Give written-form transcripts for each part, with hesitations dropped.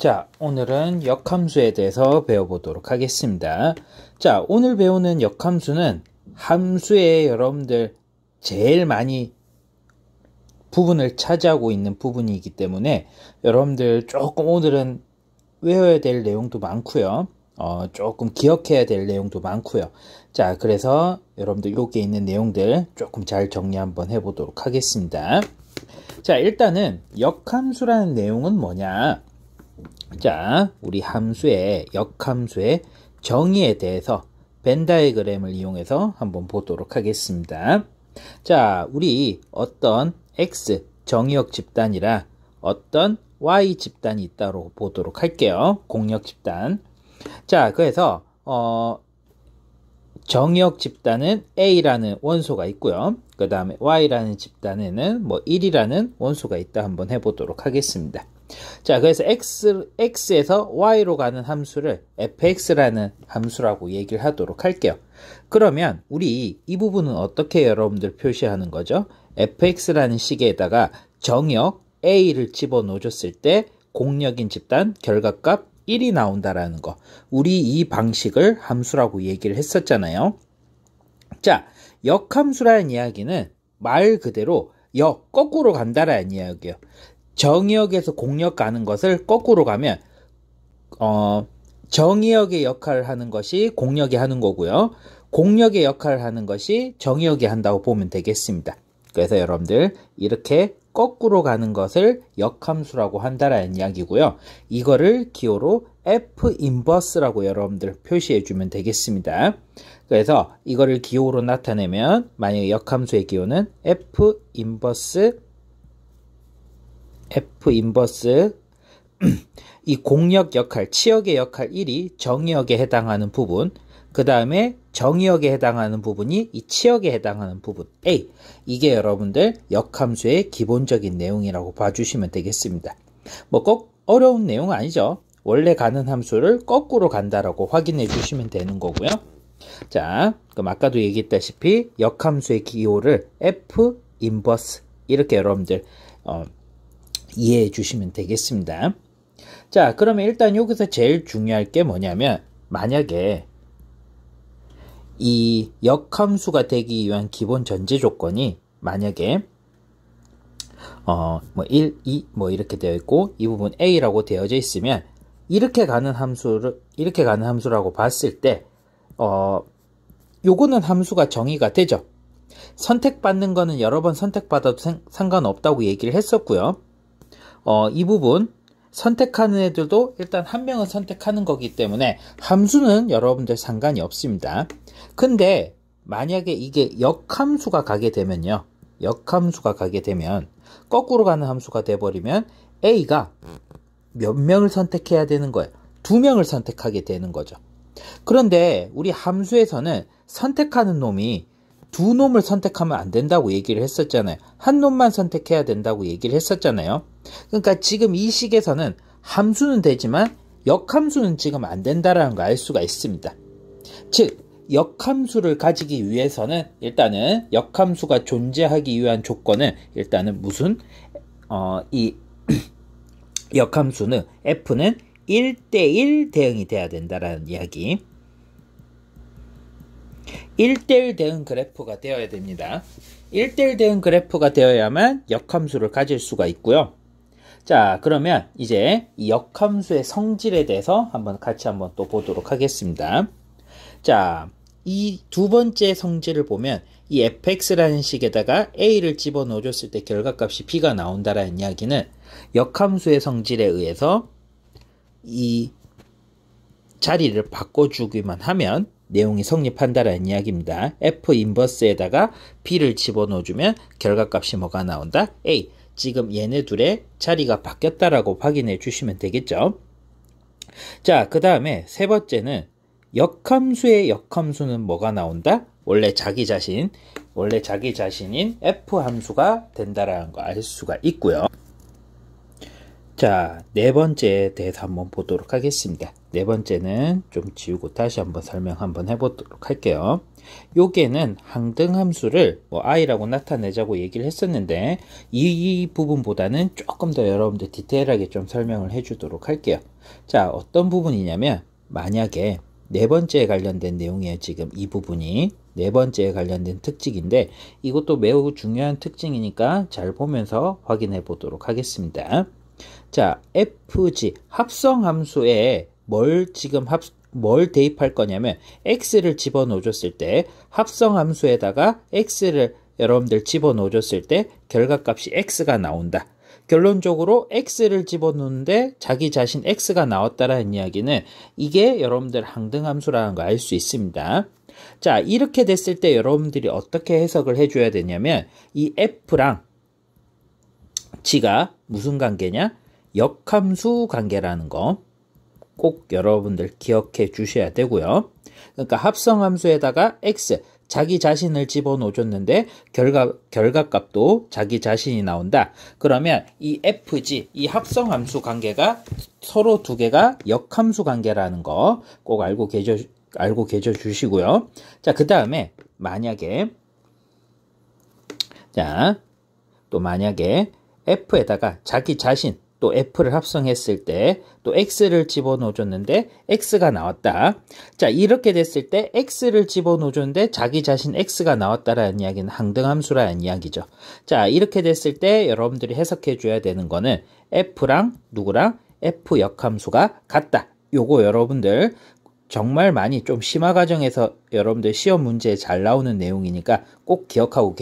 자, 오늘은 역함수에 대해서 배워보도록 하겠습니다. 자, 오늘 배우는 역함수는 함수에 여러분들 제일 많이 부분을 차지하고 있는 부분이기 때문에 여러분들 조금 오늘은 외워야 될 내용도 많고요. 조금 기억해야 될 내용도 많고요. 자, 그래서 여러분들 여기에 있는 내용들 조금 잘 정리 한번 해보도록 하겠습니다. 자, 일단은 역함수라는 내용은 뭐냐? 자, 우리 역함수의 정의에 대해서 벤 다이어그램을 이용해서 한번 보도록 하겠습니다. 자, 우리 어떤 X 정의역 집단이라 어떤 Y 집단이 있다고 보도록 할게요. 공역 집단. 자, 그래서 정의역 집단은 A라는 원소가 있고요. 그 다음에 Y라는 집단에는 1이라는 원소가 있다 한번 해보도록 하겠습니다. 자, 그래서 X에서 Y로 가는 함수를 fx라는 함수라고 얘기를 하도록 할게요. 그러면 우리 이 부분은 어떻게 여러분들 표시하는 거죠? fx라는 식에다가 정역 A를 집어넣어줬을 때 공역인 집단 결과값 1이 나온다라는 거. 우리 이 방식을 함수라고 얘기를 했었잖아요. 자, 역함수라는 이야기는 말 그대로 거꾸로 간다라는 이야기예요. 정의역에서 공역 가는 것을 거꾸로 가면 정의역의 역할을 하는 것이 공역이 하는 거고요. 공역의 역할을 하는 것이 정의역이 한다고 보면 되겠습니다. 그래서 여러분들 이렇게 거꾸로 가는 것을 역함수라고 한다라는 이야기고요. 이거를 기호로 F 인버스라고 여러분들 표시해 주면 되겠습니다. 그래서 이거를 기호로 나타내면 만약에 역함수의 기호는 F 인버스 이 공역 역할, 치역의 역할 1이 정의역에 해당하는 부분, 그 다음에 정의역에 해당하는 부분이 이 치역에 해당하는 부분 A, 이게 여러분들 역함수의 기본적인 내용이라고 봐주시면 되겠습니다. 꼭 어려운 내용은 아니죠. 원래 가는 함수를 거꾸로 간다라고 확인해 주시면 되는 거고요. 자, 그럼 아까도 얘기했다시피 역함수의 기호를 F 인버스 이렇게 여러분들 이해해 주시면 되겠습니다. 자, 그러면 일단 여기서 제일 중요할 게 뭐냐면 만약에 이 역함수가 되기 위한 기본 전제 조건이 만약에 1, 2 이렇게 되어 있고 이 부분 A라고 되어져 있으면 이렇게 가는 함수라고 봤을 때 요거는 함수가 정의가 되죠. 선택받는 거는 여러 번 선택받아도 상관없다고 얘기를 했었고요. 이 부분 선택하는 애들도 일단 한 명은 선택하는 거기 때문에 함수는 여러분들 상관이 없습니다. 근데 만약에 이게 역함수가 가게 되면요. 역함수가 가게 되면 거꾸로 가는 함수가 돼버리면 A가 몇 명을 선택해야 되는 거예요. 2명을 선택하게 되는 거죠. 그런데 우리 함수에서는 선택하는 놈이 두 놈을 선택하면 안 된다고 얘기를 했었잖아요. 한 놈만 선택해야 된다고 얘기를 했었잖아요. 그러니까 지금 이 식에서는 함수는 되지만 역함수는 지금 안 된다라는 걸 알 수가 있습니다. 즉 역함수를 가지기 위해서는 일단은 역함수가 존재하기 위한 조건은 일단은 이 역함수는 F는 1대1 대응이 돼야 된다라는 이야기. 1대1 대응 그래프가 되어야 됩니다. 1대1 대응 그래프가 되어야만 역함수를 가질 수가 있고요. 자, 그러면 이제 이 역함수의 성질에 대해서 같이 한번 또 보도록 하겠습니다. 자, 이 두 번째 성질을 보면 이 fx라는 식에다가 a를 집어넣어 줬을 때 결과값이 b가 나온다라는 이야기는 역함수의 성질에 의해서 이 자리를 바꿔주기만 하면 내용이 성립한다라는 이야기입니다. F 인버스에다가 B를 집어넣어주면 결과값이 뭐가 나온다? A. 지금 얘네 둘의 자리가 바뀌었다라고 확인해 주시면 되겠죠. 자, 그 다음에 세 번째는 역함수의 역함수는 뭐가 나온다? 원래 자기 자신인 F 함수가 된다라는 거 알 수가 있고요. 자, 네 번째에 대해서 한번 보도록 하겠습니다. 네 번째는 좀 지우고 다시 한번 설명 한번 해보도록 할게요. 요게는 항등함수를 i라고 나타내자고 얘기를 했었는데 이 부분보다는 조금 더 여러분들 디테일하게 좀 설명을 해주도록 할게요. 자, 어떤 부분이냐면 만약에 네 번째에 관련된 내용이에요. 지금 이 부분이 네 번째에 관련된 특징인데 이것도 매우 중요한 특징이니까 잘 보면서 확인해 보도록 하겠습니다. 자, fg 합성함수에 뭘 대입할 거냐면 x를 집어넣어 줬을 때 합성함수에다가 x를 여러분들 집어넣어 줬을 때 결과값이 x가 나온다. 결론적으로 x를 집어넣는데 자기 자신 x가 나왔다라는 이야기는 이게 여러분들 항등함수라는 거 알 수 있습니다. 자, 이렇게 됐을 때 여러분들이 어떻게 해석을 해줘야 되냐면 이 f랑 g가 무슨 관계냐? 역함수 관계라는 거 꼭 여러분들 기억해 주셔야 되고요. 그러니까 합성함수에다가 x, 자기 자신을 집어넣어 줬는데 결과값도 자기 자신이 나온다. 그러면 이 fg, 이 합성함수 관계가 서로 두 개가 역함수 관계라는 거 꼭 알고 계셔 주시고요. 자, 그 다음에 만약에 f에다가 자기 자신 또 f를 합성했을 때 또 x를 집어넣어 줬는데 x가 나왔다. 자, 이렇게 됐을 때 x를 집어넣어 줬는데 자기 자신 x가 나왔다라는 이야기는 항등함수라는 이야기죠. 자, 이렇게 됐을 때 여러분들이 해석해 줘야 되는 거는 f랑 누구랑 f 역함수가 같다. 요거 여러분들 정말 많이 좀 심화 과정에서 여러분들 시험 문제에 잘 나오는 내용이니까 꼭 기억하고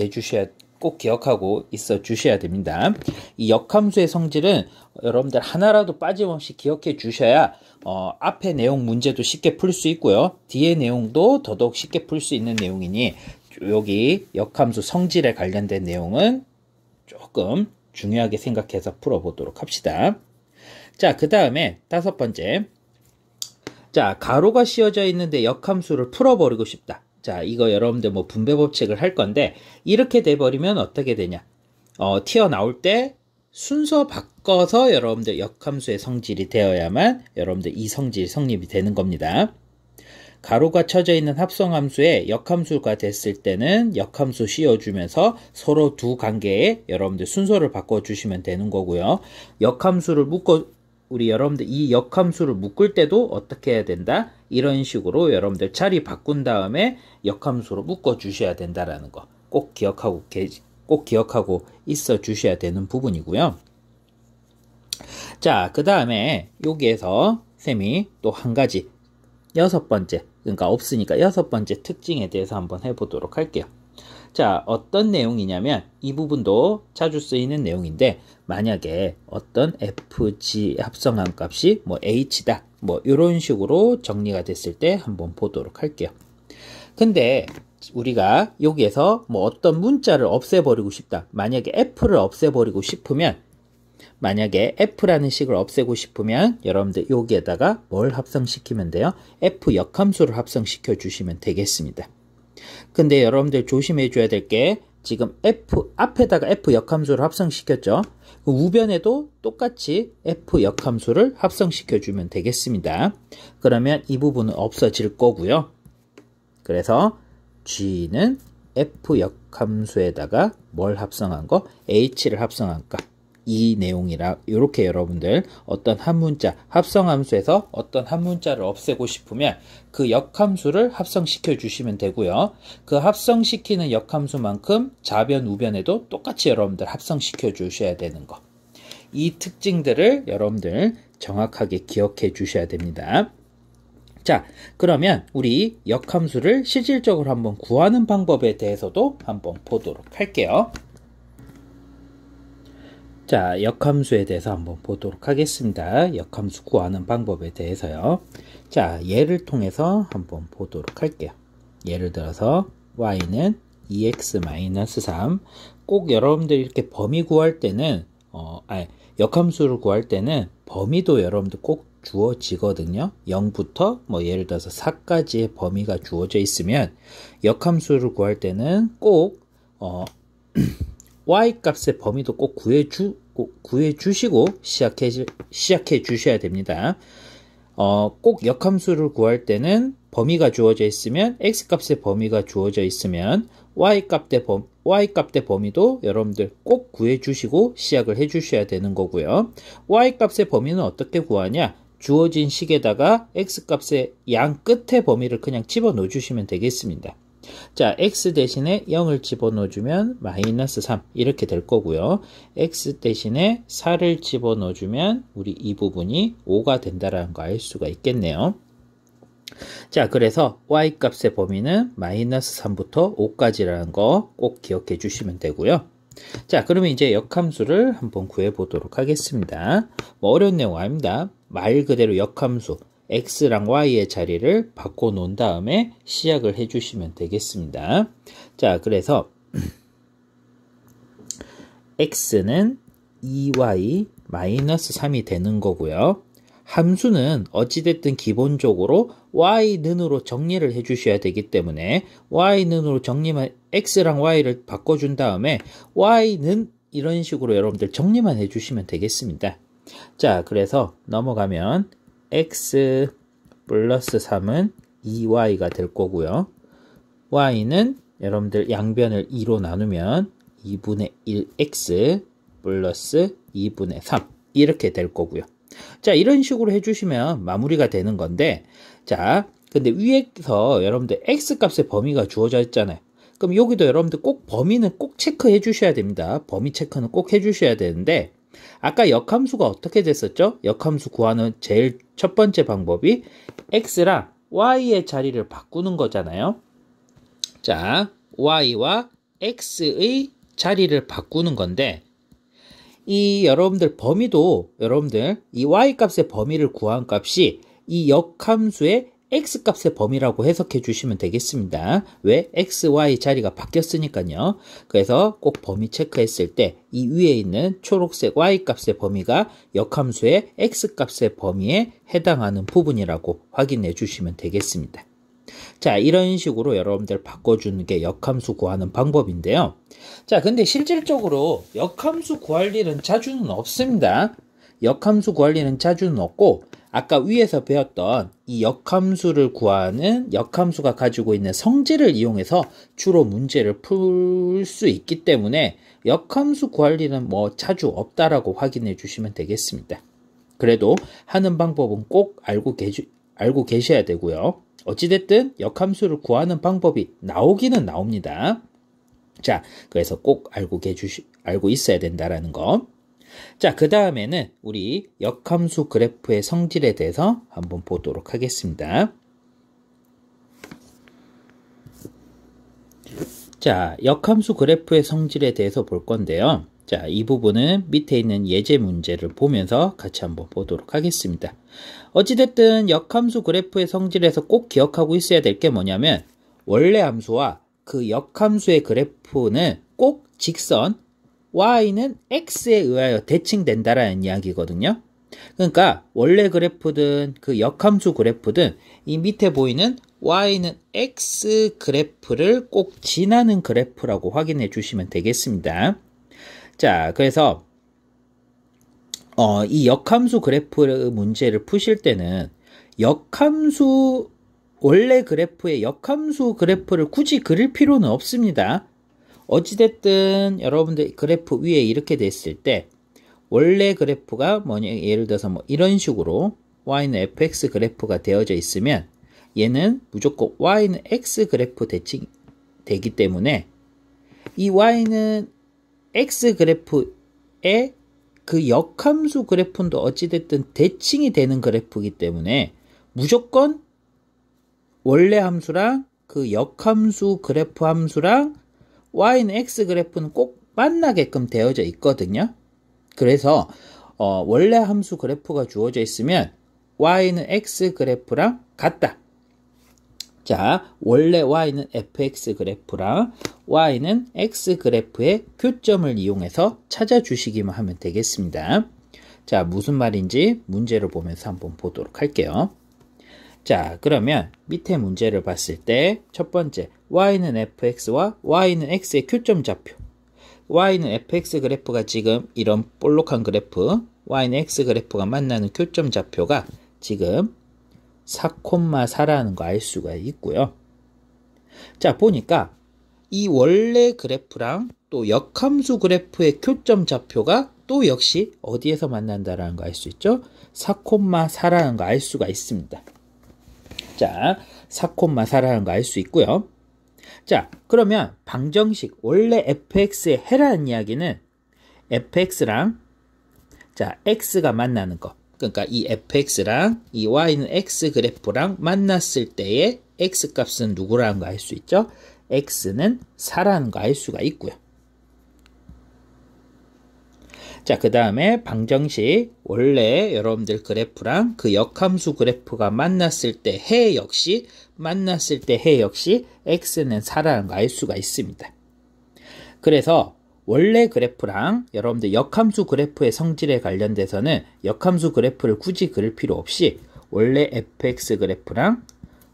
있어 주셔야 됩니다. 이 역함수의 성질은 여러분들 하나라도 빠짐없이 기억해 주셔야 앞에 내용 문제도 쉽게 풀 수 있고요. 뒤에 내용도 더더욱 쉽게 풀 수 있는 내용이니 여기 역함수 성질에 관련된 내용은 조금 중요하게 생각해서 풀어보도록 합시다. 자, 그 다음에 다섯 번째. 자, 가로가 씌워져 있는데 역함수를 풀어버리고 싶다. 자, 이거 여러분들 분배 법칙을 할 건데 이렇게 돼버리면 어떻게 되냐? 튀어나올 때 순서 바꿔서 여러분들 역함수의 성질이 되어야만 여러분들 이 성질이 성립이 되는 겁니다. 가로가 쳐져 있는 합성함수에 역함수가 됐을 때는 역함수 씌워주면서 서로 두 관계에 여러분들 순서를 바꿔주시면 되는 거고요. 여러분들 이 역함수를 묶을 때도 어떻게 해야 된다? 이런 식으로 여러분들 자리 바꾼 다음에 역함수로 묶어 주셔야 된다라는 거 꼭 기억하고 있어 주셔야 되는 부분이고요. 자, 그 다음에 여기에서 쌤이 또 한 가지 여섯 번째, 그러니까 없으니까 여섯 번째 특징에 대해서 한번 해보도록 할게요. 자, 어떤 내용이냐면 이 부분도 자주 쓰이는 내용인데 만약에 어떤 fg 합성함 값이 h다 이런 식으로 정리가 됐을 때 한번 보도록 할게요. 근데 우리가 여기에서 어떤 문자를 없애버리고 싶다. 만약에 f를 없애버리고 싶으면 만약에 f라는 식을 없애고 싶으면 여러분들 여기에다가 뭘 합성시키면 돼요? f 역함수를 합성시켜 주시면 되겠습니다. 근데 여러분들 조심해 줘야 될 게 지금 앞에다가 f 역함수를 합성시켰죠. 우변에도 똑같이 f 역함수를 합성시켜 주면 되겠습니다. 그러면 이 부분은 없어질 거고요. 그래서 g는 f 역함수에다가 뭘 합성한 거? h를 합성한 거. 이 내용이라 이렇게 여러분들 어떤 한 문자 합성함수에서 어떤 한 문자를 없애고 싶으면 그 역함수를 합성시켜 주시면 되고요. 그 합성시키는 역함수만큼 좌변 우변에도 똑같이 여러분들 합성시켜 주셔야 되는 거. 이 특징들을 여러분들 정확하게 기억해 주셔야 됩니다. 자, 그러면 우리 역함수를 실질적으로 한번 구하는 방법에 대해서도 한번 보도록 할게요. 자, 역함수에 대해서 한번 보도록 하겠습니다. 역함수 구하는 방법에 대해서요. 자, 예를 통해서 한번 보도록 할게요. 예를 들어서 y는 2x-3. 꼭 여러분들 이렇게 범위 구할 때는 역함수를 구할 때는 범위도 여러분들 꼭 주어지거든요. 0부터 예를 들어서 4까지의 범위가 주어져 있으면 역함수를 구할 때는 꼭 y 값의 범위도 꼭 구해 주시고 시작해 주셔야 됩니다. 꼭 역함수를 구할 때는 범위가 주어져 있으면 x값의 범위가 주어져 있으면 y값 대 범위도 여러분들 꼭 구해 주시고 시작을 해 주셔야 되는 거고요. y값의 범위는 어떻게 구하냐? 주어진 식에다가 x값의 양 끝에 범위를 그냥 집어넣어 주시면 되겠습니다. 자, x 대신에 0을 집어넣어 주면 마이너스 3 이렇게 될 거고요. x 대신에 4를 집어넣어 주면 우리 이 부분이 5가 된다라는 거 알 수가 있겠네요. 자, 그래서 y값의 범위는 마이너스 3부터 5까지라는 거 꼭 기억해 주시면 되고요. 자, 그러면 이제 역함수를 한번 구해 보도록 하겠습니다. 뭐 어려운 내용 아닙니다. 말 그대로 역함수 x랑 y의 자리를 바꿔 놓은 다음에 시작을 해 주시면 되겠습니다. 자, 그래서 x는 2y-3이 되는 거고요. 함수는 어찌됐든 기본적으로 y는으로 정리를 해 주셔야 되기 때문에 y는으로 정리만 x랑 y를 바꿔준 다음에 y는 이런 식으로 여러분들 정리만 해 주시면 되겠습니다. 자, 그래서 넘어가면 x 플러스 3은 2y가 될 거고요. y는 여러분들 양변을 2로 나누면 2분의 1x 플러스 2분의 3 이렇게 될 거고요. 자, 이런 식으로 해주시면 마무리가 되는 건데, 자, 근데 위에서 여러분들 x값의 범위가 주어져 있잖아요. 그럼 여기도 여러분들 꼭 범위는 꼭 체크해 주셔야 됩니다. 범위 체크는 꼭 해 주셔야 되는데, 아까 역함수가 어떻게 됐었죠? 역함수 구하는 제일 첫 번째 방법이 x랑 y의 자리를 바꾸는 거잖아요. 자, y와 x의 자리를 바꾸는 건데, 이 여러분들 범위도 여러분들 이 y값의 범위를 구한 값이 이 역함수의 x값의 범위라고 해석해 주시면 되겠습니다. 왜? x, y 자리가 바뀌었으니까요. 그래서 꼭 범위 체크했을 때 이 위에 있는 초록색 y값의 범위가 역함수의 x값의 범위에 해당하는 부분이라고 확인해 주시면 되겠습니다. 자, 이런 식으로 여러분들 바꿔주는 게 역함수 구하는 방법인데요. 자, 근데 실질적으로 역함수 구할 일은 자주는 없습니다. 역함수 구할 일은 자주는 없고, 아까 위에서 배웠던 이 역함수를 구하는 역함수가 가지고 있는 성질을 이용해서 주로 문제를 풀 수 있기 때문에 역함수 구할 일은 뭐 자주 없다라고 확인해 주시면 되겠습니다. 그래도 하는 방법은 꼭 알고 계셔야 되고요. 어찌됐든 역함수를 구하는 방법이 나오기는 나옵니다. 자, 그래서 꼭 알고 있어야 된다라는 거. 자, 그 다음에는 우리 역함수 그래프의 성질에 대해서 한번 보도록 하겠습니다. 자, 역함수 그래프의 성질에 대해서 볼 건데요. 자, 이 부분은 밑에 있는 예제 문제를 보면서 같이 한번 보도록 하겠습니다. 어찌됐든 역함수 그래프의 성질에서 꼭 기억하고 있어야 될 게 뭐냐면 원래 함수와 그 역함수의 그래프는 꼭 직선 y는 x에 의하여 대칭된다라는 이야기거든요. 그러니까 원래 그래프든 그 역함수 그래프든 이 밑에 보이는 y는 x 그래프를 꼭 지나는 그래프라고 확인해 주시면 되겠습니다. 자, 그래서 이 역함수 그래프 문제를 푸실 때는 원래 그래프의 역함수 그래프를 굳이 그릴 필요는 없습니다. 어찌됐든 여러분들 그래프 위에 이렇게 됐을 때 원래 그래프가 뭐냐, 예를 들어서 뭐 이런 식으로 y는 fx 그래프가 되어져 있으면 얘는 무조건 y는 x 그래프 대칭 되기 때문에 이 y는 x 그래프의 그 역함수 그래프도 어찌됐든 대칭이 되는 그래프이기 때문에 무조건 원래 함수랑 그 역함수 그래프 함수랑 y는 x 그래프는 꼭 만나게끔 되어져 있거든요. 그래서 원래 함수 그래프가 주어져 있으면 y는 x 그래프랑 같다. 자, 원래 y는 fx 그래프랑 y는 x 그래프의 교점을 이용해서 찾아주시기만 하면 되겠습니다. 자, 무슨 말인지 문제를 보면서 한번 보도록 할게요. 자, 그러면 밑에 문제를 봤을 때 첫 번째 y는 fx와 y는 x의 교점 좌표. y는 fx 그래프가 지금 이런 볼록한 그래프, y는 x 그래프가 만나는 교점 좌표가 지금 4,4라는 거 알 수가 있고요. 자, 보니까 이 원래 그래프랑 또 역함수 그래프의 교점 좌표가 또 역시 어디에서 만난다라는 거 알 수 있죠? 4,4라는 거 알 수가 있습니다. 자, 4,4라는 거 알 수 있고요. 자, 그러면 방정식 원래 fx의 해라는 이야기는 fx랑 자, x가 만나는 거. 그러니까 이 fx랑 이 y는 x 그래프랑 만났을 때의 x 값은 누구라는 거 알 수 있죠? x는 4라는 거 알 수가 있고요. 자, 그 다음에 방정식 원래 여러분들 그래프랑 그 역함수 그래프가 만났을 때 해 역시 x는 4라는 거 알 수가 있습니다. 그래서 원래 그래프랑 여러분들 역함수 그래프의 성질에 관련돼서는 역함수 그래프를 굳이 그릴 필요 없이 원래 fx 그래프랑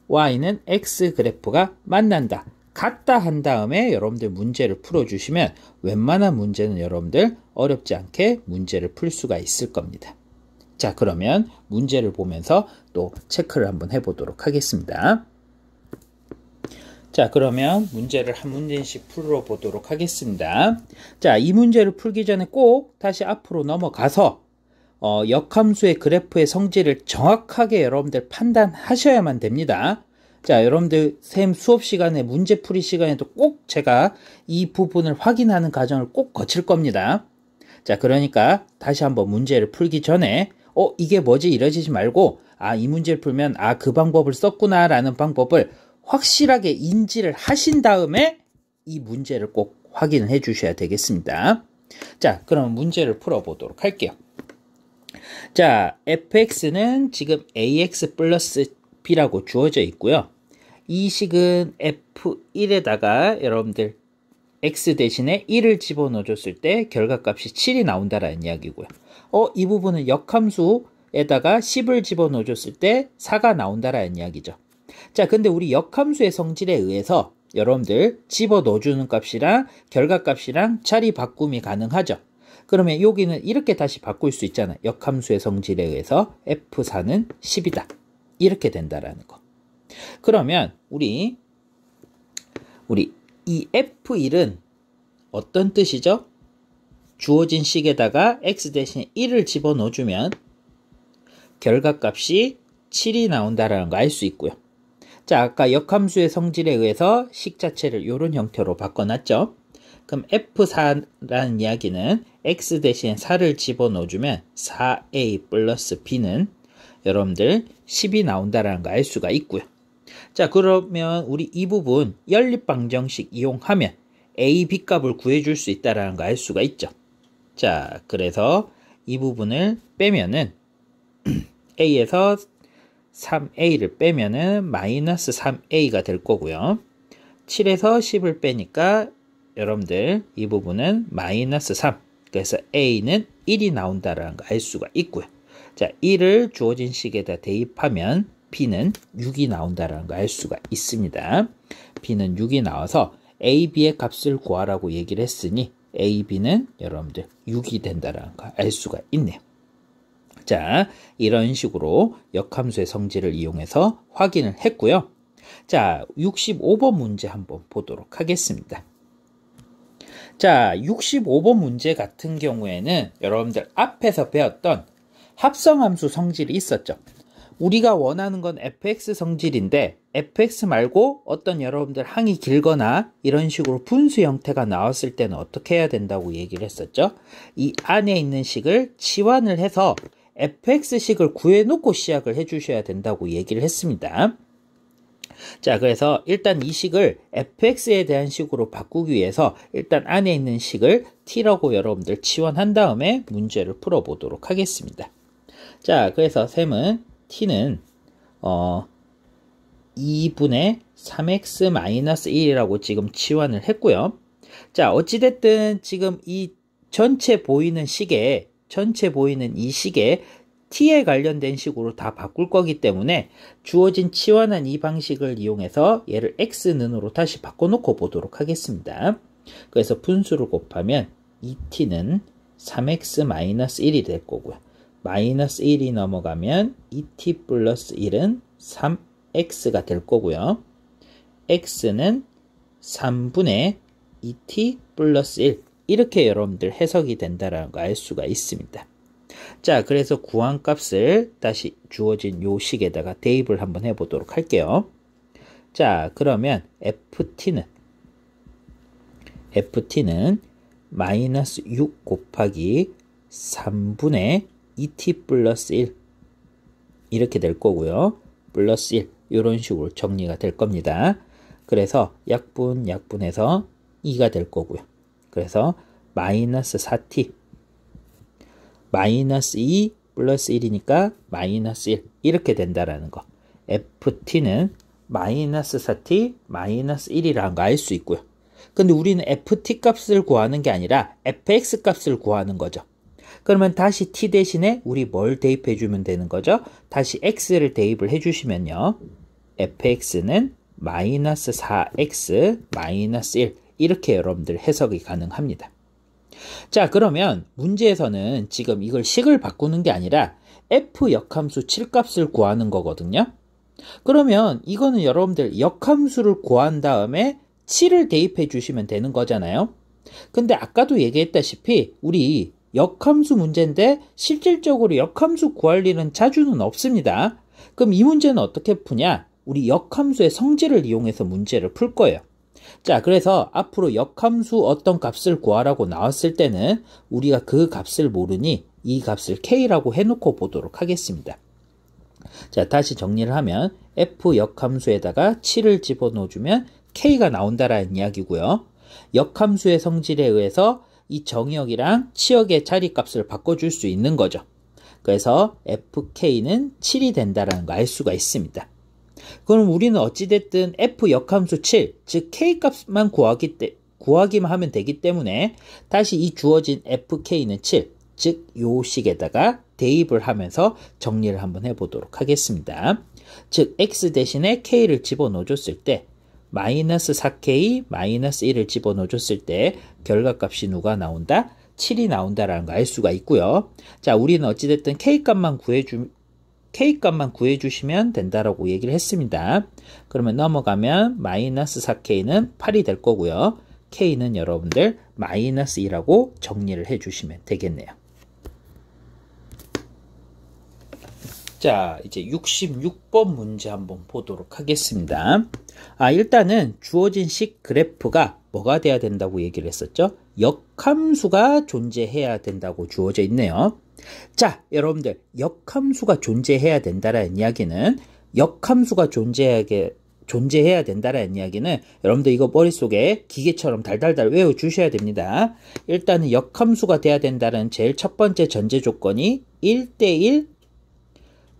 y는 x 그래프가 만난다. 같다 한 다음에 여러분들 문제를 풀어주시면 웬만한 문제는 여러분들 어렵지 않게 문제를 풀 수가 있을 겁니다. 자, 그러면 문제를 보면서 또 체크를 한번 해보도록 하겠습니다. 자, 그러면 문제를 한 문제씩 풀어보도록 하겠습니다. 자, 이 문제를 풀기 전에 꼭 다시 앞으로 넘어가서 역함수의 그래프의 성질을 정확하게 여러분들 판단하셔야만 됩니다. 자, 여러분들 쌤 수업 시간에 문제풀이 시간에도 꼭 제가 이 부분을 확인하는 과정을 꼭 거칠 겁니다. 자, 그러니까 다시 한번 문제를 풀기 전에 이게 뭐지 이러시지 말고 이 문제를 풀면 그 방법을 썼구나 라는 방법을 확실하게 인지를 하신 다음에 이 문제를 꼭 확인을 해 주셔야 되겠습니다. 자, 그럼 문제를 풀어보도록 할게요. 자, fx는 지금 ax 플러스 b라고 주어져 있고요. 이 식은 f1에다가 여러분들 x 대신에 1을 집어넣어 줬을 때 결과값이 7이 나온다라는 이야기고요. 이 부분은 역함수에다가 10을 집어넣어 줬을 때 4가 나온다라는 이야기죠. 자, 근데 우리 역함수의 성질에 의해서 여러분들 집어넣어 주는 값이랑 결과값이랑 자리 바꿈이 가능하죠. 그러면 여기는 이렇게 다시 바꿀 수 있잖아요. 역함수의 성질에 의해서 f4는 10이다. 이렇게 된다라는 거. 그러면 우리 이 f1은 어떤 뜻이죠? 주어진 식에다가 x 대신에 1을 집어넣어 주면 결과값이 7이 나온다라는 거 알 수 있고요. 자, 아까 역함수의 성질에 의해서 식 자체를 이런 형태로 바꿔놨죠. 그럼 f4라는 이야기는 x 대신에 4를 집어넣어 주면 4a 플러스 b는 여러분들 10이 나온다라는 거 알 수가 있고요. 자, 그러면 우리 이 부분 연립방정식 이용하면 a, b 값을 구해줄 수 있다라는 거 알 수가 있죠. 자, 그래서 이 부분을 빼면은 a에서 3a를 빼면은 마이너스 3a가 될 거고요. 7에서 10을 빼니까 여러분들 이 부분은 마이너스 3. 그래서 a는 1이 나온다라는 거 알 수가 있고요. 자, 1을 주어진 식에다 대입하면 b는 6이 나온다라는 거 알 수가 있습니다. b는 6이 나와서 a, b의 값을 구하라고 얘기를 했으니 a, b는 여러분들 6이 된다라는 거 알 수가 있네요. 자, 이런 식으로 역함수의 성질을 이용해서 확인을 했고요. 자, 65번 문제 한번 보도록 하겠습니다. 자, 65번 문제 같은 경우에는 여러분들 앞에서 배웠던 합성함수 성질이 있었죠. 우리가 원하는 건 fx 성질인데 fx 말고 어떤 여러분들 항이 길거나 이런 식으로 분수 형태가 나왔을 때는 어떻게 해야 된다고 얘기를 했었죠. 이 안에 있는 식을 치환을 해서 fx식을 구해놓고 시작을 해주셔야 된다고 얘기를 했습니다. 자, 그래서 일단 이 식을 fx에 대한 식으로 바꾸기 위해서 일단 안에 있는 식을 t라고 여러분들 치환한 다음에 문제를 풀어보도록 하겠습니다. 자, 그래서 셈은 t는 2분의 3x-1이라고 지금 치환을 했고요. 자, 어찌됐든 지금 이 전체 보이는 이 식에 t에 관련된 식으로 다 바꿀 거기 때문에 주어진 치환한 이 방식을 이용해서 얘를 x는으로 다시 바꿔놓고 보도록 하겠습니다. 그래서 분수를 곱하면 2t는 3x-1이 될 거고요. 마이너스 1이 넘어가면 2t 플러스 1은 3x가 될 거고요. x는 3분의 2t 플러스 1 이렇게 여러분들 해석이 된다는 거 알 수가 있습니다. 자, 그래서 구한 값을 다시 주어진 요 식에다가 대입을 한번 해보도록 할게요. 자, 그러면 ft는 마이너스 6 곱하기 3분의 2t 플러스 1 이렇게 될 거고요. 플러스 1 이런 식으로 정리가 될 겁니다. 그래서 약분해서 2가 될 거고요. 그래서 마이너스 4t 마이너스 2 플러스 1이니까 마이너스 1 이렇게 된다라는 거. ft는 마이너스 4t 마이너스 1이라는 거 알 수 있고요. 근데 우리는 ft 값을 구하는 게 아니라 fx 값을 구하는 거죠. 그러면 다시 t 대신에 우리 뭘 대입해 주면 되는 거죠? 다시 x를 대입을 해 주시면요. fx는 마이너스 4x 마이너스 1 이렇게 여러분들 해석이 가능합니다. 자, 그러면 문제에서는 지금 이걸 식을 바꾸는 게 아니라 f 역함수 7값을 구하는 거거든요. 그러면 이거는 여러분들 역함수를 구한 다음에 7을 대입해 주시면 되는 거잖아요. 근데 아까도 얘기했다시피 우리 역함수 문제인데 실질적으로 역함수 구할 일은 자주는 없습니다. 그럼 이 문제는 어떻게 푸냐? 우리 역함수의 성질을 이용해서 문제를 풀 거예요. 자, 그래서 앞으로 역함수 어떤 값을 구하라고 나왔을 때는 우리가 그 값을 모르니 이 값을 k라고 해놓고 보도록 하겠습니다. 자, 다시 정리를 하면 f 역함수에다가 7을 집어넣어주면 k가 나온다라는 이야기고요. 역함수의 성질에 의해서 이 정의역이랑 치역의 자리값을 바꿔줄 수 있는 거죠. 그래서 fk는 7이 된다라는 거 알 수가 있습니다. 그럼 우리는 어찌됐든 f 역함수 7, 즉 k값만 구하기만 하면 되기 때문에 다시 이 주어진 fk는 7, 즉 요 식에다가 대입을 하면서 정리를 한번 해보도록 하겠습니다. 즉 x 대신에 k를 집어넣어 줬을 때 마이너스 4k 마이너스 1을 집어넣어 줬을 때 결과값이 누가 나온다? 7이 나온다라는 거 알 수가 있고요. 자, 우리는 어찌됐든 k값만 구해주시면 된다라고 얘기를 했습니다. 그러면 넘어가면 마이너스 4k는 8이 될 거고요. k는 여러분들 마이너스 2라고 정리를 해주시면 되겠네요. 자, 이제 66번 문제 한번 보도록 하겠습니다. 일단은 주어진 식 그래프가 뭐가 돼야 된다고 얘기를 했었죠? 역함수가 존재해야 된다고 주어져 있네요. 자, 여러분들 역함수가 존재해야 된다라는 이야기는 역함수가 존재해야 된다라는 이야기는 여러분들 이거 머릿속에 기계처럼 달달달 외워주셔야 됩니다. 일단은 역함수가 돼야 된다는 제일 첫 번째 전제 조건이 1대1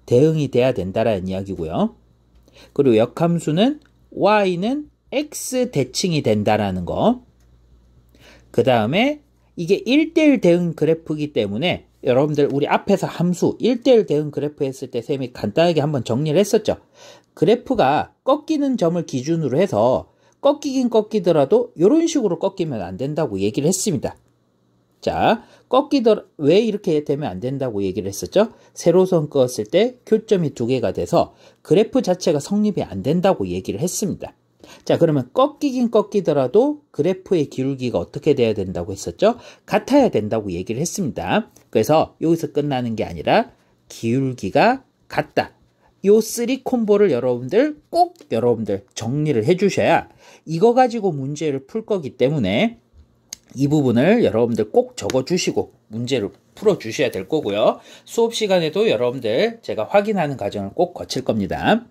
대응이 돼야 된다라는 이야기고요. 그리고 역함수는 y는 x 대칭이 된다라는 거. 그 다음에 이게 1대1 대응 그래프이기 때문에 여러분들 우리 앞에서 함수 1대1 대응 그래프 했을 때 쌤이 간단하게 한번 정리를 했었죠. 그래프가 꺾이는 점을 기준으로 해서 꺾이긴 꺾이더라도 이런 식으로 꺾이면 안 된다고 얘기를 했습니다. 자, 왜 이렇게 되면 안 된다고 얘기를 했었죠? 세로선 그었을 때 교점이 2개가 돼서 그래프 자체가 성립이 안 된다고 얘기를 했습니다. 자, 그러면 꺾이긴 꺾이더라도 그래프의 기울기가 어떻게 돼야 된다고 했었죠? 같아야 된다고 얘기를 했습니다. 그래서 여기서 끝나는 게 아니라 기울기가 같다. 요 3 콤보를 여러분들 꼭 정리를 해주셔야 이거 가지고 문제를 풀 거기 때문에 이 부분을 여러분들 꼭 적어주시고 문제를 풀어주셔야 될 거고요. 수업 시간에도 여러분들 제가 확인하는 과정을 꼭 거칠 겁니다.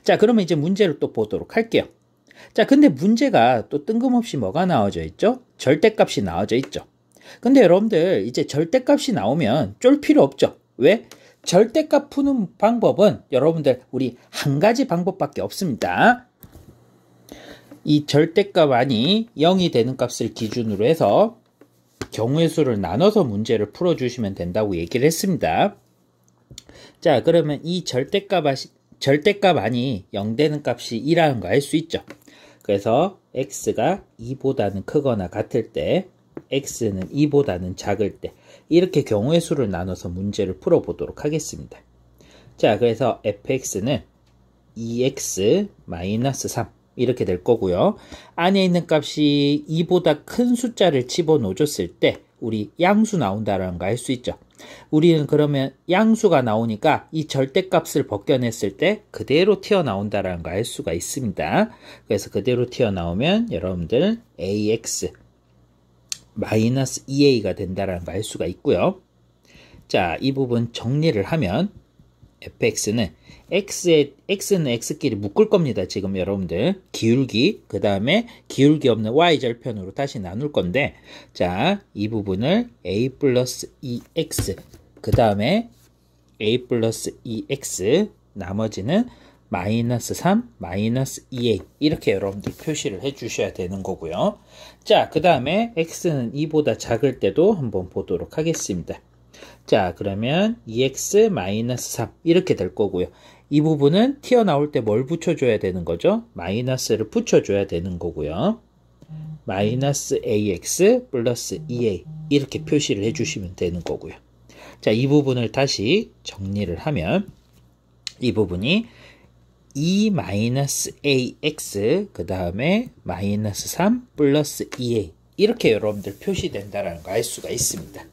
자, 그러면 이제 문제를 또 보도록 할게요. 자, 근데 문제가 또 뜬금없이 뭐가 나와져 있죠? 절대값이 나와져 있죠. 근데 여러분들 이제 절대값이 나오면 쫄 필요 없죠. 왜? 절대값 푸는 방법은 여러분들 우리 한 가지 방법밖에 없습니다. 이 절대값 안이 0이 되는 값을 기준으로 해서 경우의 수를 나눠서 문제를 풀어주시면 된다고 얘기를 했습니다. 자, 그러면 이 절대값 안이 0 되는 값이 2라는 거 알 수 있죠. 그래서 x가 2보다는 크거나 같을 때, x는 2보다는 작을 때, 이렇게 경우의 수를 나눠서 문제를 풀어보도록 하겠습니다. 자, 그래서 fx는 2x-3 이렇게 될 거고요. 안에 있는 값이 2보다 큰 숫자를 집어넣어줬을 때 우리 양수 나온다라는 거 알 수 있죠. 우리는 그러면 양수가 나오니까 이 절대값을 벗겨냈을 때 그대로 튀어나온다라는 거 알 수가 있습니다. 그래서 그대로 튀어나오면 여러분들 ax 마이너스 2a가 된다라는 거 알 수가 있고요. 자, 이 부분 정리를 하면 fx는 x는 x끼리 묶을 겁니다. 지금 여러분들 기울기, 그 다음에 기울기 없는 y절편으로 다시 나눌 건데, 자, 이 부분을 a 플러스 2x, 그 다음에 a 플러스 2x, 나머지는 마이너스 3, 마이너스 2a 이렇게 여러분들 표시를 해 주셔야 되는 거고요. 자, 그 다음에 x는 2보다 작을 때도 한번 보도록 하겠습니다. 자, 그러면 2x-3 이렇게 될 거고요. 이 부분은 튀어나올 때 뭘 붙여줘야 되는 거죠? 마이너스를 붙여줘야 되는 거고요. 마이너스 ax 플러스 2a 이렇게 표시를 해주시면 되는 거고요. 자, 이 부분을 다시 정리를 하면 이 부분이 2-ax 그 다음에 마이너스 3 플러스 2a 이렇게 여러분들 표시된다는 거 알 수가 있습니다.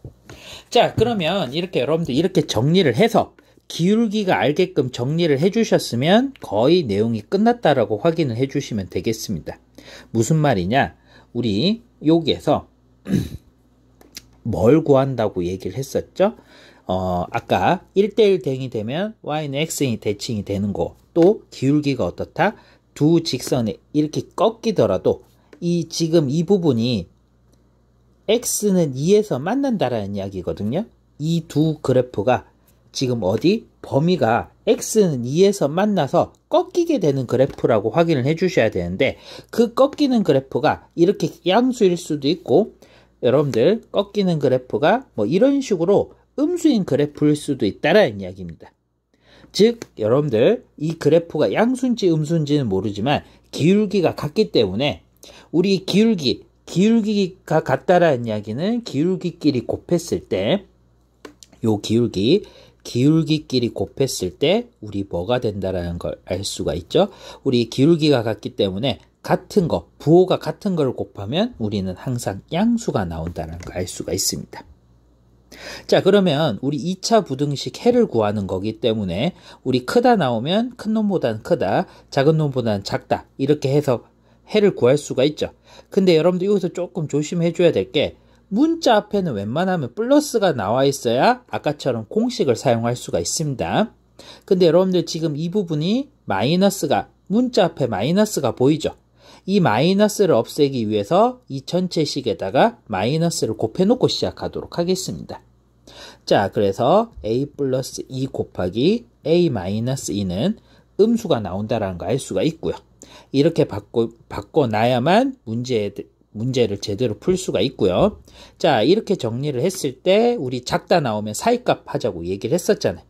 자, 그러면 이렇게 여러분들 이렇게 정리를 해서 기울기가 알게끔 정리를 해주셨으면 거의 내용이 끝났다라고 확인을 해주시면 되겠습니다. 무슨 말이냐? 우리 여기에서 뭘 구한다고 얘기를 했었죠? 아까 1대1 대응이 되면 y는 x이 대칭이 되는 거, 또 기울기가 어떻다? 두 직선에 이렇게 꺾이더라도 지금 이 부분이 x는 2에서 만난다라는 이야기거든요. 이 두 그래프가 지금 어디? 범위가 x는 2에서 만나서 꺾이게 되는 그래프라고 확인을 해 주셔야 되는데, 그 꺾이는 그래프가 이렇게 양수일 수도 있고, 여러분들 꺾이는 그래프가 뭐 이런 식으로 음수인 그래프일 수도 있다라는 이야기입니다. 즉 여러분들 이 그래프가 양수인지 음수인지는 모르지만 기울기가 같기 때문에 우리 기울기가 같다라는 이야기는 기울기끼리 곱했을 때, 요 기울기끼리 곱했을 때 우리 뭐가 된다라는 걸 알 수가 있죠. 우리 기울기가 같기 때문에 같은 거, 부호가 같은 걸 곱하면 우리는 항상 양수가 나온다는 걸 알 수가 있습니다. 자, 그러면 우리 2차 부등식 해를 구하는 거기 때문에 우리 크다 나오면 큰 놈보다는 크다, 작은 놈보다는 작다 이렇게 해서 해를 구할 수가 있죠. 근데 여러분들 여기서 조금 조심해 줘야 될 게, 문자 앞에는 웬만하면 플러스가 나와 있어야 아까처럼 공식을 사용할 수가 있습니다. 근데 여러분들 지금 이 부분이 문자 앞에 마이너스가 보이죠? 이 마이너스를 없애기 위해서 이 전체 식에다가 마이너스를 곱해 놓고 시작하도록 하겠습니다. 자, 그래서 a 플러스 2 곱하기 a 마이너스 2는 음수가 나온다라는 거 알 수가 있고요. 이렇게 바꿔놔야만 문제를 제대로 풀 수가 있고요. 자, 이렇게 정리를 했을 때 우리 작다 나오면 사이값 하자고 얘기를 했었잖아요.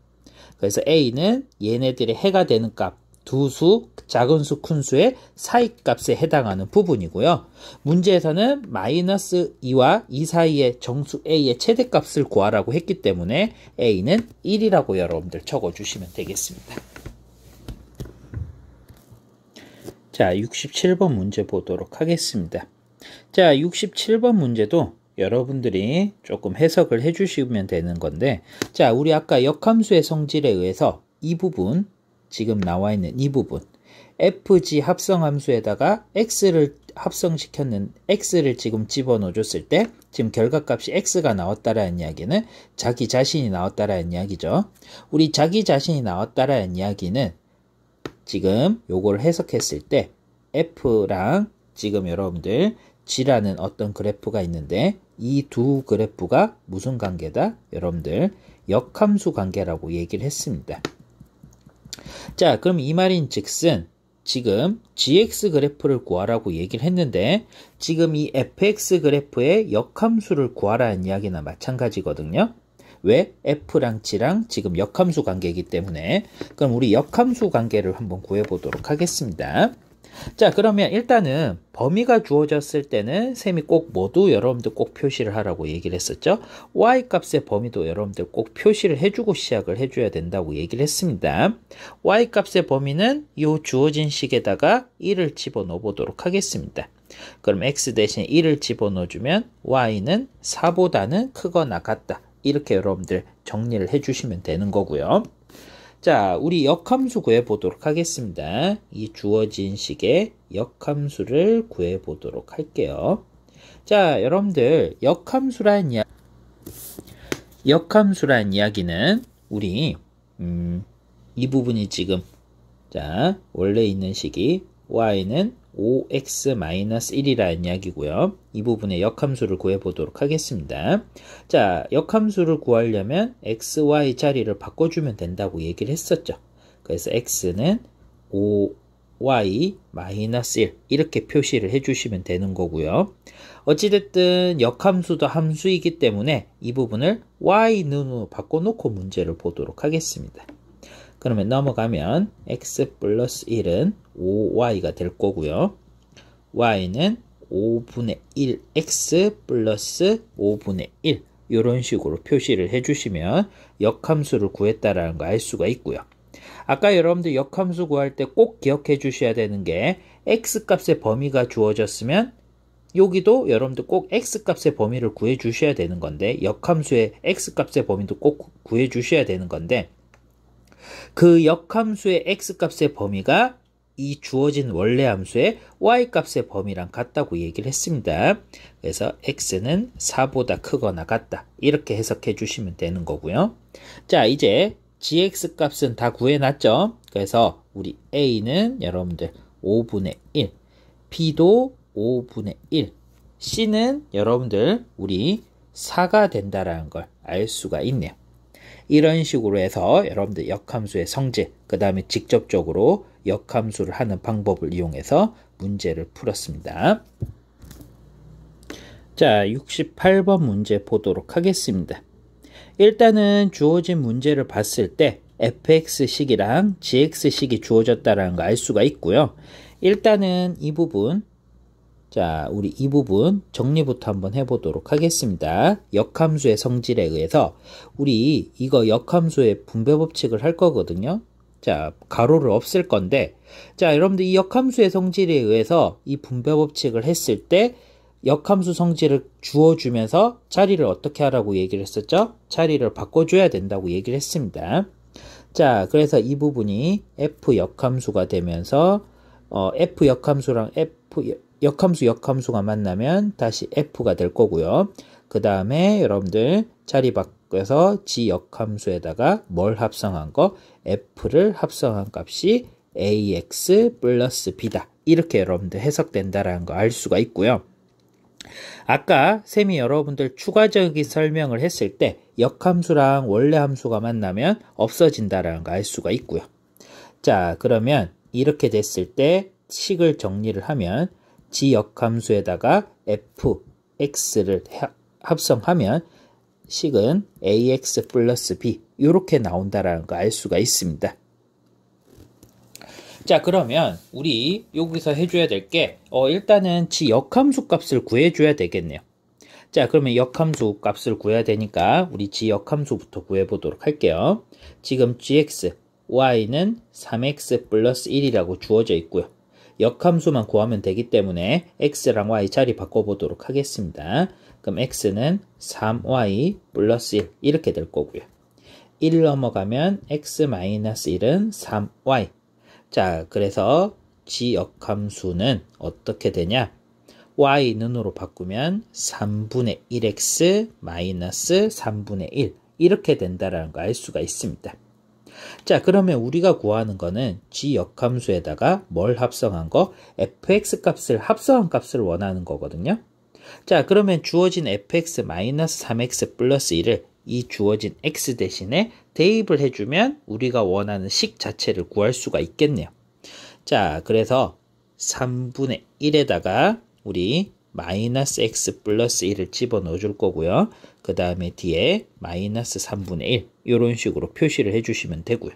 그래서 a는 얘네들의 해가 되는 값, 두 수, 작은 수, 큰 수의 사이값에 해당하는 부분이고요. 문제에서는 마이너스 2와 2 사이의 정수 a의 최대값을 구하라고 했기 때문에 a는 1이라고 여러분들 적어주시면 되겠습니다. 자, 67번 문제 보도록 하겠습니다. 자, 67번 문제도 여러분들이 조금 해석을 해주시면 되는 건데, 자, 우리 아까 역함수의 성질에 의해서 이 부분, 지금 나와 있는 이 부분, fg 합성함수에다가 x를 x를 지금 집어넣어 줬을 때 지금 결과값이 x가 나왔다라는 이야기는 자기 자신이 나왔다라는 이야기죠. 우리 자기 자신이 나왔다라는 이야기는 지금 요걸 해석했을 때 f랑 지금 여러분들 g라는 어떤 그래프가 있는데, 이 두 그래프가 무슨 관계다? 여러분들 역함수 관계라고 얘기를 했습니다. 자, 그럼 이 말인 즉슨 지금 gx 그래프를 구하라고 얘기를 했는데, 지금 이 fx 그래프의 역함수를 구하라는 이야기나 마찬가지거든요. 왜? f랑 g랑 지금 역함수 관계이기 때문에. 그럼 우리 역함수 관계를 한번 구해보도록 하겠습니다. 자, 그러면 일단은 범위가 주어졌을 때는 쌤이 꼭 모두 여러분들 꼭 표시를 하라고 얘기를 했었죠. y 값의 범위도 여러분들 꼭 표시를 해주고 시작을 해줘야 된다고 얘기를 했습니다. y 값의 범위는 이 주어진 식에다가 1을 집어넣어 보도록 하겠습니다. 그럼 x 대신 1을 집어넣어주면 y는 4보다는 크거나 같다. 이렇게 여러분들 정리를 해주시면 되는 거고요. 자, 우리 역함수 구해보도록 하겠습니다. 이 주어진 식의 역함수를 구해보도록 할게요. 자, 여러분들 역함수란 이야기는 우리 이 부분이 지금 자 원래 있는 식이 y는 5x-1이라는 이야기고요. 이 부분의 역함수를 구해보도록 하겠습니다. 자, 역함수를 구하려면 x, y 자리를 바꿔주면 된다고 얘기를 했었죠. 그래서 x는 5y-1 이렇게 표시를 해주시면 되는 거고요. 어찌됐든 역함수도 함수이기 때문에 이 부분을 y는으로 바꿔놓고 문제를 보도록 하겠습니다. 그러면 넘어가면 x 플러스 1은 5y가 될 거고요. y는 5분의 1x 플러스 5분의 1 이런 식으로 표시를 해주시면 역함수를 구했다라는 거 알 수가 있고요. 아까 여러분들 역함수 구할 때 꼭 기억해 주셔야 되는 게 x값의 범위가 주어졌으면 여기도 여러분들 꼭 x값의 범위를 구해 주셔야 되는 건데 역함수의 x값의 범위도 꼭 구해 주셔야 되는 건데 그 역함수의 x값의 범위가 이 주어진 원래 함수의 y값의 범위랑 같다고 얘기를 했습니다. 그래서 x는 4보다 크거나 같다. 이렇게 해석해 주시면 되는 거고요. 자, 이제 gx 값은 다 구해놨죠. 그래서 우리 a는 여러분들 5분의 1, b도 5분의 1, c는 여러분들 우리 4가 된다라는 걸 알 수가 있네요. 이런 식으로 해서 여러분들 역함수의 성질, 그 다음에 직접적으로 역함수를 하는 방법을 이용해서 문제를 풀었습니다. 자, 68번 문제 보도록 하겠습니다. 일단은 주어진 문제를 봤을 때 fx식이랑 gx식이 주어졌다는 거 알 수가 있고요. 일단은 이 부분, 자, 우리 이 부분 정리부터 한번 해보도록 하겠습니다. 역함수의 성질에 의해서 우리 이거 역함수의 분배 법칙을 할 거거든요. 자, 가로를 없앨 건데, 자, 여러분들 이 역함수의 성질에 의해서 이 분배 법칙을 했을 때 역함수 성질을 주어주면서 자리를 어떻게 하라고 얘기를 했었죠? 자리를 바꿔줘야 된다고 얘기를 했습니다. 자, 그래서 이 부분이 f 역함수가 되면서 f 역함수랑 역함수가 만나면 다시 f가 될 거고요. 그 다음에 여러분들 자리 바꿔서 g 역함수에다가 뭘 합성한 거? f를 합성한 값이 ax 플러스 b다. 이렇게 여러분들 해석된다라는 거 알 수가 있고요. 아까 쌤이 여러분들 추가적인 설명을 했을 때 역함수랑 원래 함수가 만나면 없어진다라는 거 알 수가 있고요. 자, 그러면 이렇게 됐을 때 식을 정리를 하면 g 역함수에다가 fx를 합성하면 식은 ax 플러스 b 이렇게 나온다라는 거 알 수가 있습니다. 자, 그러면 우리 여기서 해줘야 될 게 일단은 g 역함수 값을 구해줘야 되겠네요. 자, 그러면 역함수 값을 구해야 되니까 우리 g 역함수부터 구해보도록 할게요. 지금 gx, y는 3x 플러스 1이라고 주어져 있고요. 역함수만 구하면 되기 때문에 x랑 y 자리 바꿔보도록 하겠습니다. 그럼 x는 3y 플러스 1 이렇게 될 거고요. 1 넘어가면 x-1은 3y. 자, 그래서 g 역함수는 어떻게 되냐? y는으로 바꾸면 3분의 1x 마이너스 3분의 1 이렇게 된다라는 거 알 수가 있습니다. 자, 그러면 우리가 구하는 거는 g 역함수에다가 뭘 합성한 거? fx 값을 합성한 값을 원하는 거거든요. 자, 그러면 주어진 fx 마이너스 3x 플러스 1을 이 주어진 x 대신에 대입을 해주면 우리가 원하는 식 자체를 구할 수가 있겠네요. 자, 그래서 3분의 1에다가 우리 마이너스 x 플러스 1을 집어넣어 줄 거고요. 그 다음에 뒤에 마이너스 3분의 1 이런 식으로 표시를 해주시면 되고요.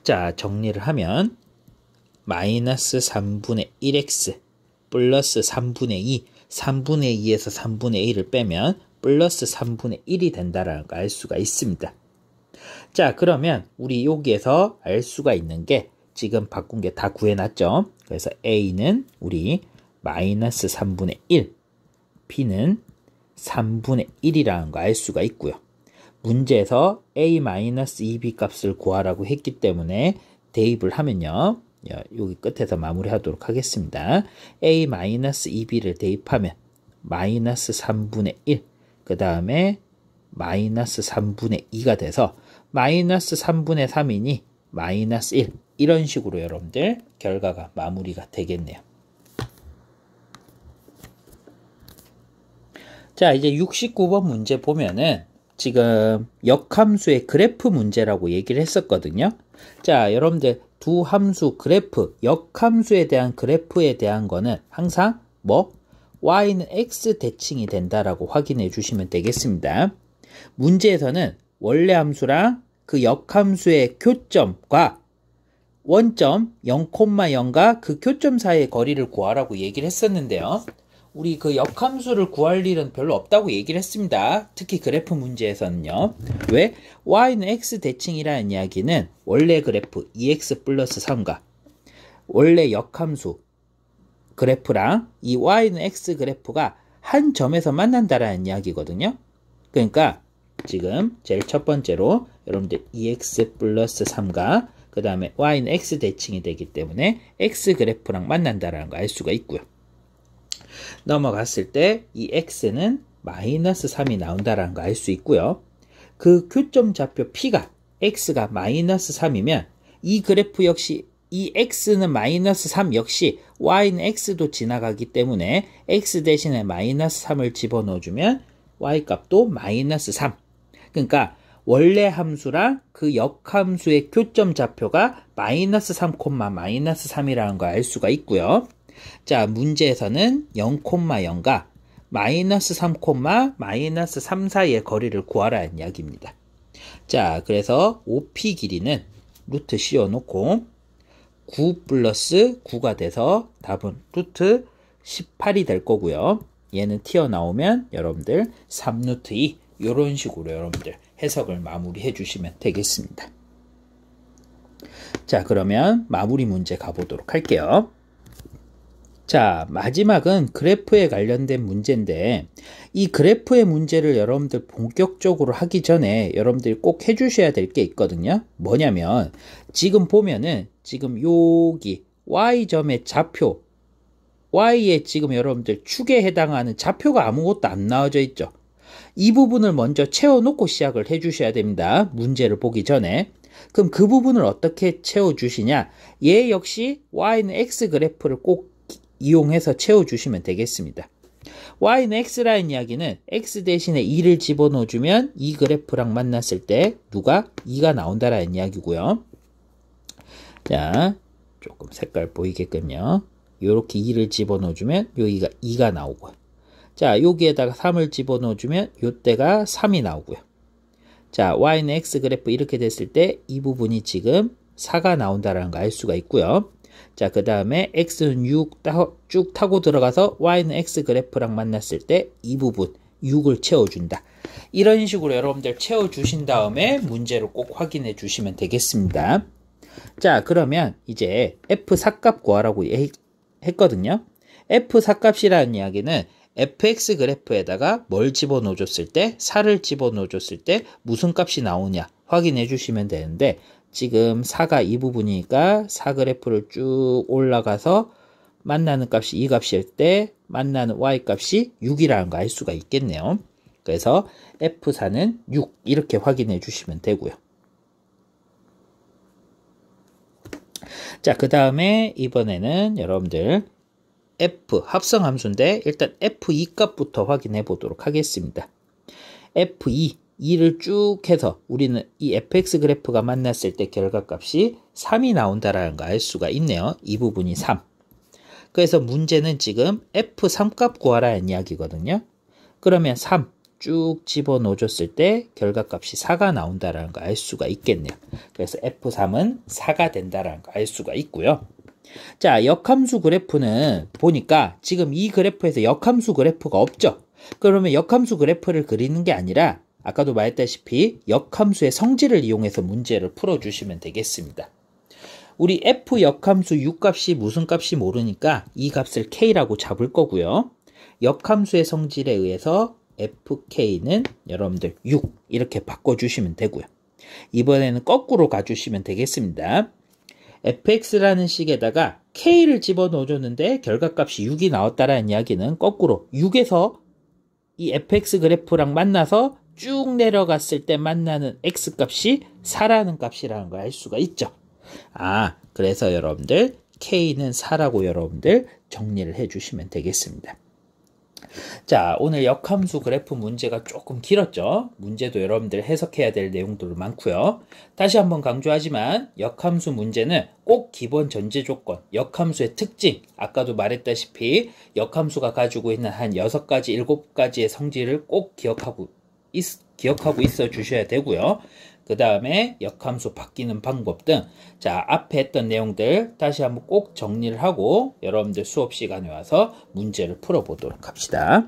자, 정리를 하면 마이너스 3분의 1x 플러스 3분의 2, 3분의 2에서 3분의 1을 빼면 플러스 3분의 1이 된다라는 걸 알 수가 있습니다. 자, 그러면 우리 여기에서 알 수가 있는 게 지금 바꾼 게 다 구해놨죠. 그래서 A는 우리 마이너스 3분의 1, B는 3분의 1이라는 거 알 수가 있고요. 문제에서 A-2B 값을 구하라고 했기 때문에 대입을 하면요. 여기 끝에서 마무리하도록 하겠습니다. A-2B를 대입하면 마이너스 3분의 1, 그 다음에 마이너스 3분의 2가 돼서 마이너스 3분의 3이니 마이너스 1, 이런 식으로 여러분들 결과가 마무리가 되겠네요. 자, 이제 69번 문제 보면은 지금 역함수의 그래프 문제라고 얘기를 했었거든요. 자, 여러분들 두 함수 그래프, 역함수에 대한 그래프에 대한 거는 항상 y는 x 대칭이 된다라고 확인해 주시면 되겠습니다. 문제에서는 원래 함수랑 그 역함수의 교점과 원점 0,0과 그 교점 사이의 거리를 구하라고 얘기를 했었는데요. 우리 그 역함수를 구할 일은 별로 없다고 얘기를 했습니다. 특히 그래프 문제에서는요. 왜? y는 x 대칭이라는 이야기는 원래 그래프 2x 플러스 3과 원래 역함수 그래프랑 이 y는 x 그래프가 한 점에서 만난다라는 이야기거든요. 그러니까 지금 제일 첫 번째로 여러분들 2x 플러스 3과 그 다음에 y는 x 대칭이 되기 때문에 x 그래프랑 만난다라는 거 알 수가 있고요. 넘어갔을 때 이 x는 마이너스 3이 나온다라는 거 알 수 있고요. 그 교점 좌표 p가 x가 마이너스 3이면 이 그래프 역시 이 x는 마이너스 3 역시 y는 x도 지나가기 때문에 x 대신에 마이너스 3을 집어넣어주면 y 값도 마이너스 3. 그러니까 원래 함수랑 그 역함수의 교점 좌표가 마이너스 3, 마이너스 3이라는 거 알 수가 있고요. 자, 문제에서는 0,0과 마이너스 3, 마이너스 3 사이의 거리를 구하라는 이야기입니다. 자, 그래서 OP 길이는 루트 씌워놓고 9 플러스 9가 돼서 답은 루트 18이 될 거고요. 얘는 튀어나오면 여러분들 3루트 2 이런 식으로 여러분들 해석을 마무리해 주시면 되겠습니다. 자, 그러면 마무리 문제 가보도록 할게요. 자, 마지막은 그래프에 관련된 문제인데 이 그래프의 문제를 여러분들 본격적으로 하기 전에 여러분들이 꼭 해주셔야 될 게 있거든요. 뭐냐면 지금 보면은 지금 여기 y점의 좌표 y에 지금 여러분들 축에 해당하는 좌표가 아무것도 안 나와져 있죠. 이 부분을 먼저 채워놓고 시작을 해주셔야 됩니다. 문제를 보기 전에. 그럼 그 부분을 어떻게 채워주시냐? 얘 역시 y는 x 그래프를 꼭 이용해서 채워주시면 되겠습니다. y는 x라는 이야기는 x 대신에 2를 집어넣어주면 이 그래프랑 만났을 때 누가? 2가 나온다라는 이야기고요. 자, 조금 색깔 보이게끔요. 이렇게 2를 집어넣어주면 여기가 2가 나오고요. 자, 여기에다가 3을 집어넣어주면 이때가 3이 나오고요. 자, y는 x 그래프 이렇게 됐을 때 이 부분이 지금 4가 나온다라는 거 알 수가 있고요. 자, 그 다음에 x는 6 쭉 타고 들어가서 y는 x 그래프랑 만났을 때 이 부분 6을 채워준다. 이런 식으로 여러분들 채워주신 다음에 문제를 꼭 확인해 주시면 되겠습니다. 자, 그러면 이제 f4값 구하라고 했거든요. f4값이라는 이야기는 fx 그래프에다가 뭘 집어넣어줬을 때 4를 집어넣어줬을 때 무슨 값이 나오냐 확인해 주시면 되는데 지금 4가 이 부분이니까 4 그래프를 쭉 올라가서 만나는 값이 이 값일 때 만나는 y 값이 6이라는 거 알 수가 있겠네요. 그래서 f4는 6 이렇게 확인해 주시면 되고요. 자, 그 다음에 이번에는 여러분들 f 합성함수인데 일단 f2 값부터 확인해 보도록 하겠습니다. f2 2를 쭉 해서 우리는 이 fx 그래프가 만났을 때 결과값이 3이 나온다라는 거 알 수가 있네요. 이 부분이 3. 그래서 문제는 지금 f3 값 구하라는 이야기거든요. 그러면 3 쭉 집어넣어줬을 때 결과값이 4가 나온다라는 거 알 수가 있겠네요. 그래서 f3은 4가 된다라는 거 알 수가 있고요. 자, 역함수 그래프는 보니까 지금 이 그래프에서 역함수 그래프가 없죠. 그러면 역함수 그래프를 그리는 게 아니라 아까도 말했다시피 역함수의 성질을 이용해서 문제를 풀어주시면 되겠습니다. 우리 f 역함수 6값이 무슨 값이 모르니까 이 값을 k라고 잡을 거고요. 역함수의 성질에 의해서 fk는 여러분들 6 이렇게 바꿔주시면 되고요. 이번에는 거꾸로 가주시면 되겠습니다. fx라는 식에다가 k를 집어넣어줬는데 결과값이 6이 나왔다라는 이야기는 거꾸로 6에서 이 fx 그래프랑 만나서 쭉 내려갔을 때 만나는 x값이 4라는 값이라는 걸 알 수가 있죠. 그래서 여러분들 k는 4라고 여러분들 정리를 해주시면 되겠습니다. 자, 오늘 역함수 그래프 문제가 조금 길었죠. 문제도 여러분들 해석해야 될 내용도 많고요. 다시 한번 강조하지만 역함수 문제는 꼭 기본 전제 조건, 역함수의 특징, 아까도 말했다시피 역함수가 가지고 있는 한 6가지, 7가지의 성질을 꼭 기억하고 있어 주셔야 되고요. 그 다음에 역함수 바뀌는 방법 등, 자, 앞에 했던 내용들 다시 한번 꼭 정리를 하고 여러분들 수업 시간에 와서 문제를 풀어보도록 합시다.